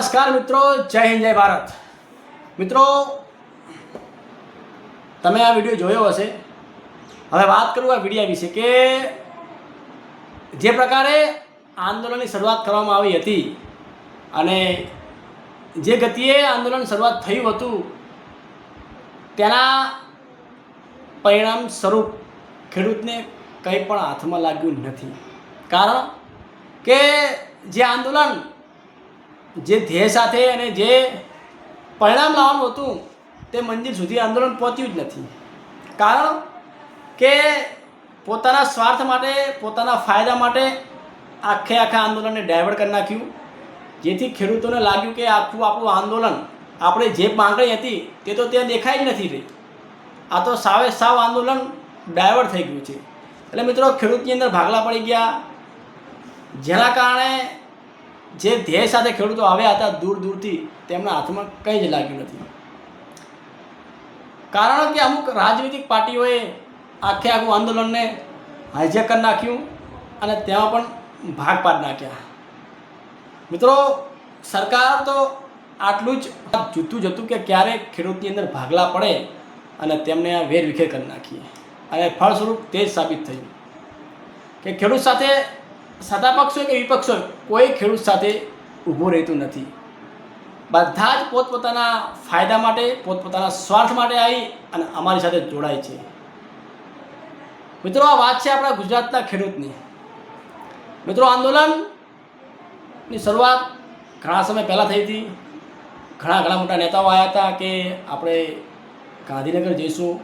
નમસ્કાર મિત્રો, જય હિન્દ જય ભારત। મિત્રો, તમે આ વિડીયો જોયો હશે। હવે વાત કરું આ વિડીયો વિશે કે જે પ્રકારે આંદોલનની શરૂઆત કરવામાં આવી હતી અને જે ગતિએ આંદોલન શરૂઆત થયું હતું તેના પરિણામ સ્વરૂપ ખેડૂતને કંઈ પણ હાથમાં લાગ્યું નથી। કારણ કે જે આંદોલન જે ધ્યેય સાથે અને જે પરિણામ લાવવાનું હતું તે મંજિલ સુધી આંદોલન પહોંચ્યું જ નથી। કારણ કે પોતાના સ્વાર્થ માટે, પોતાના ફાયદા માટે આખા આંદોલનને ડાયવર્ટ કરી નાખ્યું, જેથી ખેડૂતોને લાગ્યું કે આખું આપણું આંદોલન, આપણે જે માંગણી હતી તે તો ત્યાં દેખાઈ જ નથી રહી। આ તો સાવે સાવ આંદોલન ડાયવર્ટ થઈ ગયું છે। એટલે મિત્રો, ખેડૂતની અંદર ભાગલા પડી ગયા, જેના કારણે જે ધ્યેય સાથે ખેડૂતો આવ્યા હતા દૂર દૂરથી, તેમના હાથમાં કંઈ જ લાગ્યું નથી। કારણ કે અમુક રાજનૈતિક પાર્ટીઓએ આખું આંદોલનને હાઈજેક કરી નાખ્યું અને તેમાં પણ ભાગ પાડી નાખ્યા। મિત્રો, સરકાર તો આટલું જ જૂતું જ હતું કે ક્યારે ખેડૂતની અંદર ભાગલા પડે અને તેમને આ વેરવિખેર કરી નાખીએ, અને ફળસ્વરૂપ તે જ સાબિત થયું કે ખેડૂત સાથે સત્તાપક્ષ હોય કે વિપક્ષ હોય, કોઈ ખેડૂત સાથે ઊભું રહેતું નથી। બધા જ પોતપોતાના ફાયદા માટે, પોતપોતાના સ્વાર્થ માટે આવી અને અમારી સાથે જોડાય છે। મિત્રો, આ વાત છે આપણા ગુજરાતના ખેડૂતની। મિત્રો, આંદોલનની શરૂઆત ઘણા સમય પહેલાં થઈ હતી। ઘણા મોટા નેતાઓ આવ્યા હતા કે આપણે ગાંધીનગર જઈશું,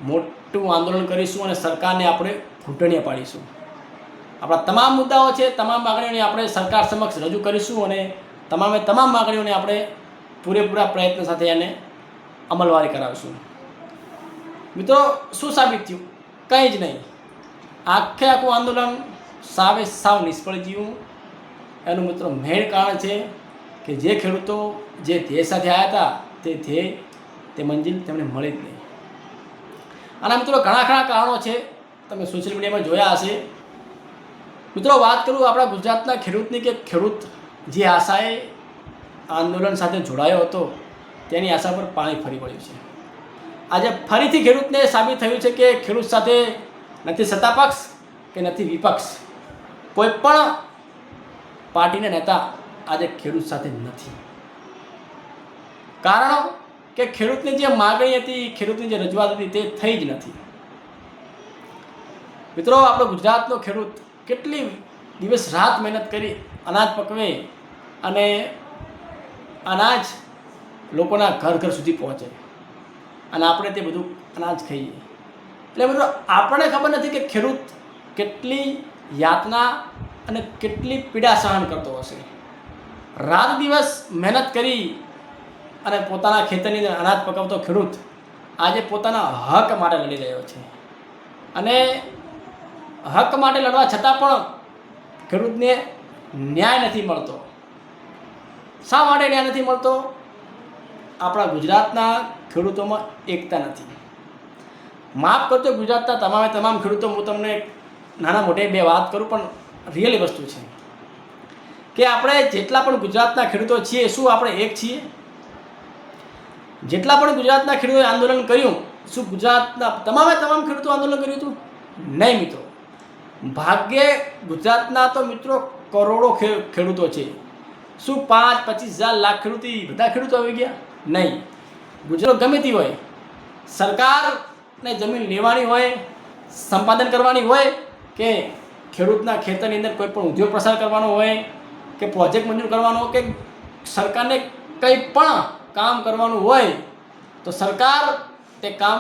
મોટું આંદોલન કરીશું અને સરકારને આપણે ઘૂંટણીયા પાડીશું। આપણા તમામ મુદ્દાઓ છે, તમામ માગણીઓને આપણે સરકાર સમક્ષ રજૂ કરીશું અને તમામ માગણીઓને આપણે પૂરેપૂરા પ્રયત્ન સાથે એને અમલવારી કરાવીશું। મિત્રો, શું સાબિત થયું? કંઈ જ નહીં। આખું આંદોલન સાવે સાવ નિષ્ફળ ગયું। એનું મિત્રો મેઇન કારણ છે કે જે ખેડૂતો જે ધ્યેય સાથે આવ્યા હતા તે ધ્યેય, તે મંજિલ તેમને મળી જ નહીં। આના મિત્રો ઘણા કારણો છે, તમે સોશિયલ મીડિયામાં જોયા હશે। મિત્રો, વાત કરું આપણા ગુજરાતના ખેડૂતની કે ખેડૂત જે આશાએ આંદોલન સાથે જોડાયો હતો તેની આશા પર પાણી ફરી વળ્યું છે। આજે ફરીથી ખેડૂતને સાબિત થયું છે કે ખેડૂત સાથે નથી સત્તાપક્ષ કે નથી વિપક્ષ, કોઈ પણ પાર્ટીના નેતા આજે ખેડૂત સાથે નથી। કારણ કે ખેડૂતની જે માગણી હતી, ખેડૂતની જે રજૂઆત હતી તે થઈ જ નથી। મિત્રો, આપણો ગુજરાતનો ખેડૂત કેટલી દિવસ રાત મહેનત કરી અનાજ પકવે અને અનાજ લોકોના ઘર સુધી પહોંચે અને આપણે તે બધું અનાજ ખાઈએ। એટલે મિત્રો, આપણને ખબર નથી કે ખેડૂત કેટલી યાતના અને કેટલી પીડા સહન કરતો હશે। રાત દિવસ મહેનત કરી અને પોતાના ખેતરની અંદર અનાજ પકવતો ખેડૂત આજે પોતાના હક માટે લડી રહ્યો છે, અને હક માટે લડવા છતાં પણ ખેડૂતને ન્યાય નથી મળતો। શા માટે ન્યાય નથી મળતો? આપણા ગુજરાતના ખેડૂતોમાં એકતા નથી। માફ કરજો ગુજરાતના તમામ ખેડૂતો, હું તમને નાના મોટે બે વાત કરું પણ રિયલી વસ્તુ છે કે આપણે જેટલા પણ ગુજરાતના ખેડૂતો છીએ, શું આપણે એક છીએ? જેટલા પણ ગુજરાતના ખેડૂતોએ આંદોલન કર્યું, શું ગુજરાતના તમામ ખેડૂતો આંદોલન કર્યું હતું? નહીં મિત્રો, ભાગ્યે ગુજરાતના તો મિત્રો કરોડો ખેડૂતો છે। શું 5-25 લાખ ખેડૂતો બધા ખેડૂતો આવી ગયા? નહીં। ગુજરાત ગમે તે હોય, સરકારને જમીન લેવાની હોય, સંપાદન કરવાની હોય કે ખેડૂતના ખેતરની અંદર કોઈ પણ ઉદ્યોગ પ્રસાર કરવાનો હોય કે પ્રોજેક્ટ મંજૂર કરવાનો કે સરકારને કંઈ પણ કામ કરવાનું હોય તો સરકાર તે કામ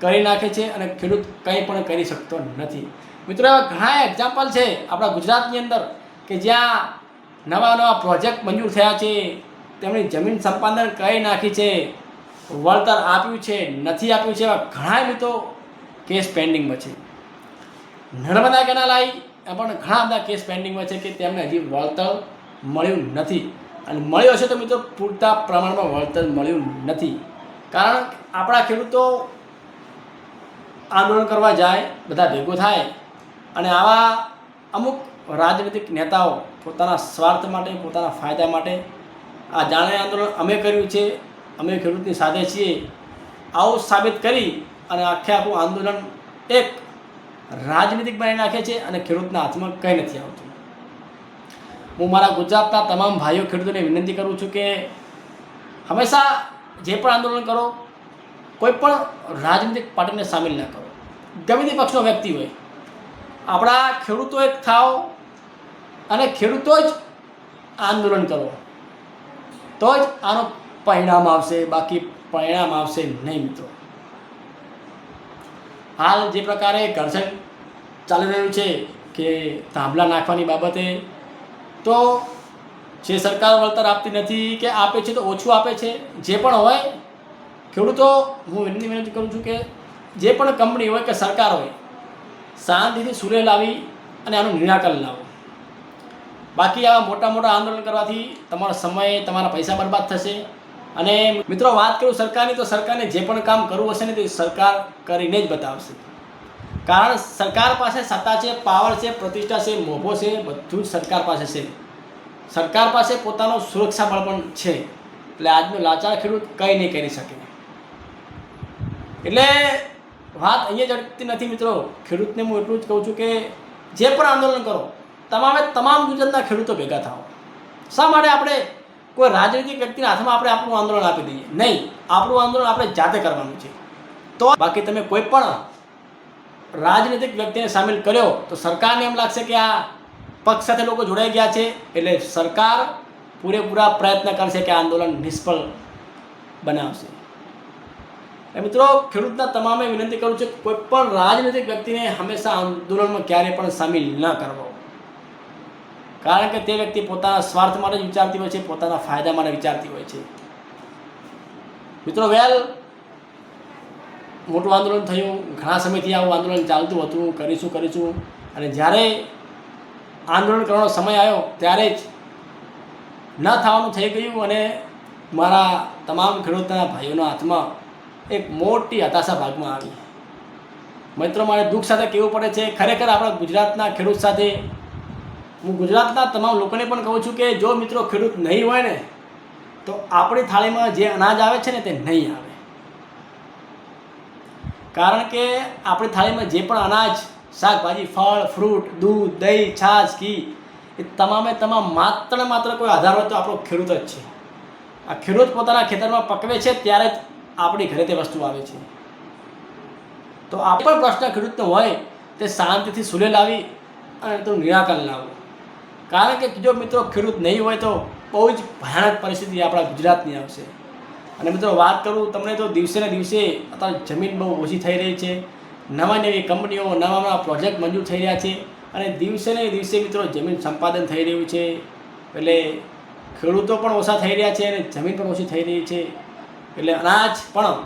કરી નાખે છે અને ખેડૂત કંઈ પણ કરી શકતો નથી। મિત્રો, એવા ઘણા એક્ઝામ્પલ છે આપણા ગુજરાતની અંદર કે જ્યાં નવા પ્રોજેક્ટ મંજૂર થયા છે, તેમની જમીન સંપાદન કરી નાખી છે, વળતર આપ્યું છે, નથી આપ્યું છે, એવા ઘણા મિત્રો કેસ પેન્ડિંગમાં છે। નર્મદા કેનાલ આવી, એમાં પણ ઘણા બધા કેસ પેન્ડિંગમાં છે કે તેમને હજી વળતર મળ્યું નથી, અને મળ્યું હશે તો મિત્રો પૂરતા પ્રમાણમાં વળતર મળ્યું નથી। કારણ આપણા ખેડૂતો આંદોલન કરવા જાય, બધા ભેગું થાય અને આવા અમુક રાજનૈતિક નેતાઓ પોતાના સ્વાર્થ માટે, પોતાના ફાયદા માટે આ જાણે આંદોલન અમે કર્યું છે, અમે ખેડૂતની સાથે છીએ, આવું સાબિત કરી અને આખું આંદોલન એક રાજનીતિક બનાવી નાખે છે અને ખેડૂતના હાથમાં કંઈ નથી આવતું. હું મારા ગુજરાતના તમામ ભાઈઓ ખેડૂતોને વિનંતી કરું છું કે હંમેશા જે પણ આંદોલન કરો, કોઈ પણ રાજનીતિક પાર્ટીને સામેલ ના કરો, ગમે તે પક્ષનો વ્યક્તિ હોય. આપણા ખેડૂતો એક થાવ અને ખેડૂતો જ આંદોલન કરો, તો જ આનું પરિણામ આવશે, બાકી પરિણામ આવશે નહીં મિત્રો. હાલ જે પ્રકારે ઘર્ષણ ચાલી રહ્યું છે કે થાંભલા નાખવાની બાબતે, તો જે સરકાર વળતર આપતી નથી કે આપે છે તો ઓછું આપે છે. જે પણ હોય ખેડૂતો, હું વિનંતી કરું છું કે જે પણ કંપની હોય કે સરકાર હોય, શાંતિથી સુરે લાવી અને આનું નિરાકરણ લાવો. બાકી આવા મોટા મોટા આંદોલન કરવાથી તમારો સમય, તમારા પૈસા બરબાદ થશે. અને મિત્રો વાત કરું સરકારની, તો સરકારને જે પણ કામ કરવું હશે ને તે સરકાર કરીને જ બતાવશે. કારણ સરકાર પાસે સત્તા છે, પાવર છે, પ્રતિષ્ઠા છે, મોભો છે, બધું જ સરકાર પાસે છે. સરકાર પાસે પોતાનો સુરક્ષા બળ પણ છે. એટલે આજનો લાચાર ખેડૂત કંઈ નહીં કરી શકે. એટલે વાત અહીંયા જ અટકતી નથી મિત્રો. ખેડૂતને હું એટલું જ કહું છું કે જે પણ આંદોલન કરો, તમામ ગુજરાતના ખેડૂતો ભેગા થાઓ. શા માટે આપણે કોઈ રાજનીતિક વ્યક્તિના હાથમાં આપણે આપણું આંદોલન આપી દઈએ? નહીં, આપણું આંદોલન આપણે જાતે કરવાનું છે. તો બાકી તમે કોઈ પણ રાજનીતિક વ્યક્તિને સામેલ કર્યો તો સરકારને એમ લાગશે કે આ પક્ષ સાથે લોકો જોડાઈ ગયા છે, એટલે સરકાર પૂરેપૂરા પ્રયત્ન કરશે કે આંદોલન નિષ્ફળ બનાવશે. મિત્રો ખેડૂતના તમામે વિનંતી કરું છું કે કોઈ પણ રાજનીતિક વ્યક્તિને હંમેશા આંદોલનમાં ક્યારેય પણ સામેલ ન કરવો. કારણ કે તે વ્યક્તિ પોતાના સ્વાર્થ માટે જ વિચારતી હોય છે, પોતાના ફાયદા માટે વિચારતી હોય છે. મિત્રો મોટું આંદોલન થયું, ઘણા સમયથી આવું આંદોલન ચાલતું હતું, કરીશું. અને જ્યારે આંદોલન કરવાનો સમય આવ્યો ત્યારે જ ન થવાનું થઈ ગયું અને મારા તમામ ખેડૂતના ભાઈઓના હાથમાં એક મોટી હતાશા ભાગમાં આવી. મિત્રો મારે દુઃખ સાથે કહેવું પડે છે, ખરેખર આપણા ગુજરાતના ખેડૂત સાથે હું ગુજરાતના તમામ લોકોને પણ કહું છું કે જો મિત્રો ખેડૂત નહીં હોય ને તો આપણી થાળીમાં જે અનાજ આવે છે ને તે નહીં આવે. કારણ કે આપણી થાળીમાં જે પણ અનાજ, શાકભાજી, ફળ, ફ્રૂટ, દૂધ, દહીં, છાશ, ઘી, એ તમામે તમામ માત્ર ને માત્ર કોઈ આધાર હોય તો આપણો ખેડૂત જ છે. આ ખેડૂત પોતાના ખેતરમાં પકવે છે ત્યારે જ આપણી ઘરે તે વસ્તુ આવે છે. તો આ પણ પ્રશ્ન ખેડૂતનો હોય તે શાંતિથી સુલે લાવી અને તેનું નિરાકરણ લાવો. કારણ કે જો મિત્રો ખેડૂત નહીં હોય તો બહુ જ ભયાનક પરિસ્થિતિ આપણા ગુજરાતની આવશે. અને મિત્રો વાત કરું તમને તો દિવસે ને દિવસે અત્યારે જમીન બહુ ઓછી થઈ રહી છે. નવી કંપનીઓ, નવા પ્રોજેક્ટ મંજૂર થઈ રહ્યા છે અને દિવસે ને દિવસે મિત્રો જમીન સંપાદન થઈ રહ્યું છે. એટલે ખેડૂતો પણ ઓછા થઈ રહ્યા છે અને જમીન પણ ઓછી થઈ રહી છે. એટલે અનાજ પણ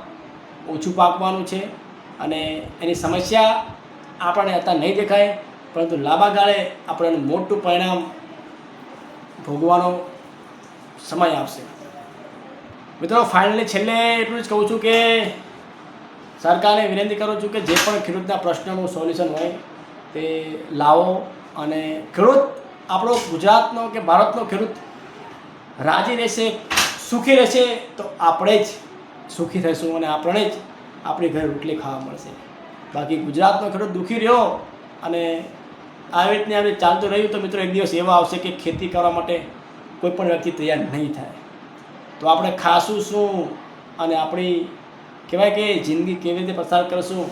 ઓછું પાકવાનું છે અને એની સમસ્યા આપણને અત્યારે નહીં દેખાય, પરંતુ લાંબા ગાળે આપણને મોટું પરિણામ ભોગવાનો સમય આવશે. મિત્રો ફાઇનલી છેલ્લે એટલું જ કહું છું કે સરકારને વિનંતી કરું છું કે જે પણ ખેડૂતના પ્રશ્નનું સોલ્યુશન હોય તે લાવો. અને ખેડૂત આપણો ગુજરાતનો કે ભારતનો ખેડૂત રાજી રહેશે, સુખી રહેશે તો આપણે જ સુખી થઈશું અને આપણે જ આપણી ઘરે રોટલી ખાવા મળશે. બાકી ગુજરાતનો ખેડૂત દુઃખી રહ્યો અને આવી રીતે ચાલતું રહ્યું તો મિત્રો એક દિવસ એવા આવશે કે ખેતી કરવા માટે કોઈ પણ વ્યક્તિ તૈયાર નહીં થાય. તો આપણે ખાશું શું અને આપણી કહેવાય કે જિંદગી કેવી રીતે પસાર કરશું?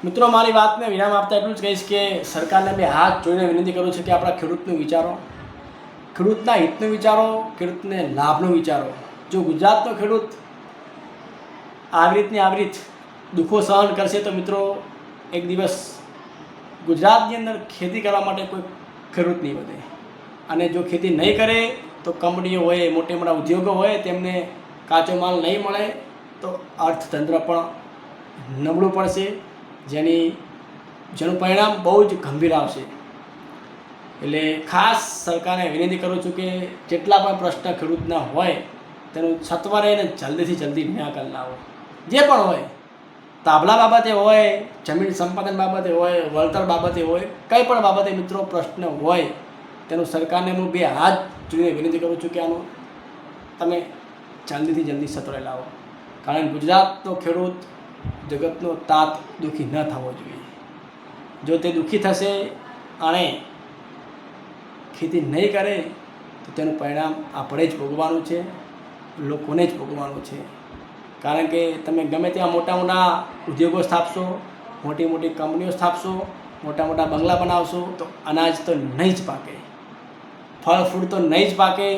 મિત્રો મારી વાતને વિરામ આપતા એટલું જ કહીશ કે સરકારને બે હાથ જોઈને વિનંતી કરું છું કે આપણા ખેડૂતનું વિચારો, ખેડૂતના હિતનું વિચારો, ખેડૂતને લાભનું વિચારો. જો ગુજરાતનો ખેડૂત આવી રીત દુઃખો સહન કરશે તો મિત્રો એક દિવસ ગુજરાતની અંદર ખેતી કરવા માટે કોઈ ખેડૂત નહીં વધે. અને જો ખેતી નહીં કરે તો કંપનીઓ હોય, મોટા મોટા ઉદ્યોગો હોય, તેમને કાચો માલ નહીં મળે તો અર્થતંત્ર પણ નબળું પડશે, જેનું પરિણામ બહુ જ ગંભીર આવશે. એટલે ખાસ સરકારને વિનંતી કરું છું કે જેટલા પણ પ્રશ્ન ખેડૂતના હોય તેનું સત્વરે અને જલ્દી નિરાકરણ લાવો. જે પણ હોય, તાબલા બાબતે હોય, જમીન સંપાદન બાબતે હોય, વળતર બાબતે હોય, કંઈ પણ બાબતે મિત્રો પ્રશ્ન હોય તેનું સરકારને હું બે હાથ જોઈને વિનંતી કરું છું કે આનું તમે જલ્દીથી જલ્દી સત્વરે લાવો, કારણ કે ગુજરાતનો ખેડૂત જગતનો તાત દુઃખી ન થવો જોઈએ. જો તે દુઃખી થશે અને ખેતી નહીં કરે તો તેનું પરિણામ આપણે જ ભોગવવાનું છે, લોકોને જ ભોગવવાનું છે. કારણ કે તમે ગમે ત્યાં મોટા મોટા ઉદ્યોગો સ્થાપશો, મોટી મોટી કંપનીઓ સ્થાપશો, મોટા મોટા બંગલા બનાવશો તો અનાજ તો નહીં જ પાકે, ફળ ફૂડ તો નહીં જ પાકે,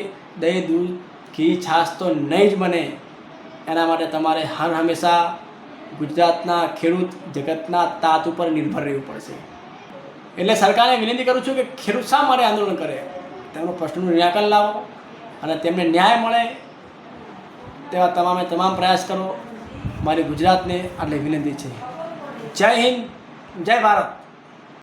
દહીં દૂધ ઘી છાશ તો નહીં જ બને. એના માટે તમારે હર હંમેશા ગુજરાતના ખેડૂત જગતના તાત ઉપર નિર્ભર રહેવું પડશે. એટલે સરકારને વિનંતી કરું છું કે ખેડૂત શા માટે આંદોલન કરે, તેમનો પ્રશ્નનું નિરાકરણ લાવો અને તેમને ન્યાય મળે તેવા તમામ પ્રયાસ કરો. મારી ગુજરાતને આટલી વિનંતી છે. જય હિન્દ, જય ભારત.